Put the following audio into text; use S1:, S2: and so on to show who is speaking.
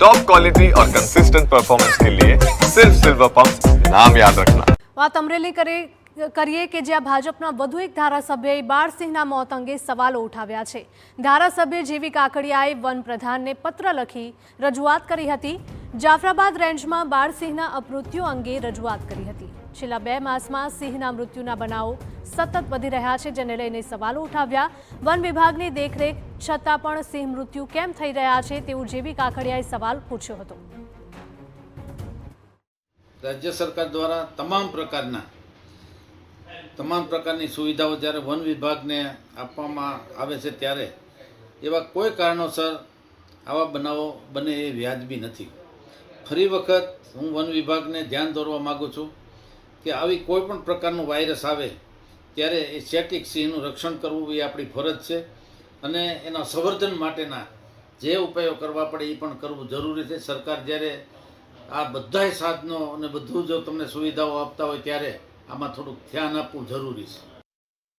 S1: Top quality और consistent performance के लिए सिर्फ सिल्वर पंप नाम याद रखना।
S2: વાત અમરેલી કરીએ કે જ્યાં ભાજપના વધુ એક ધારાસભ્યએ બાળસિંહના મોત અંગે સવાલો ઉઠાવ્યા છે। ધારાસભ્ય જેવી કાકડિયાએ વન પ્રધાનને પત્ર લખી રજૂઆત કરી હતી। જાફરાબાદ રેન્જમાં બાળસિંહના અપમૃત્યુ અંગે રજૂઆત કરી હતી। છેલ્લા 2 માસમાં સિંહના મૃત્યુના બનાવો સતત વધી રહ્યા છે, જેને લઈને સવાલો ઉઠાવ્યા। વન વિભાગની દેખરેખ છતાં પણ સિંહ મૃત્યુ કેમ થઈ રહ્યા છે તેવું જેવી કાકડિયાએ સવાલ પૂછ્યો હતો।
S3: राज्य सरकार द्वारा તમામ પ્રકારની સુવિધાઓ જ્યારે વન વિભાગને આપવામાં આવે છે ત્યારે એવા કોઈ કારણોસર આવા બનાવો બને એ વ્યાજબી નથી। ફરી વખત હું વન વિભાગને ધ્યાન દોરવા માગું છું કે આવી કોઈ પણ પ્રકારનું વાયરસ આવે ત્યારે એ એશિયાટિક સિંહનું રક્ષણ કરવું એ આપણી ફરજ છે અને એના સંવર્ધન માટેના જે ઉપાયો કરવા પડે એ પણ કરવું જરૂરી છે। સરકાર જ્યારે આ બધાય સાધનો અને બધું જો તમને સુવિધાઓ આપતા હોય ત્યારે આમાં થોડુંક ધ્યાન આપવું જરૂરી છે।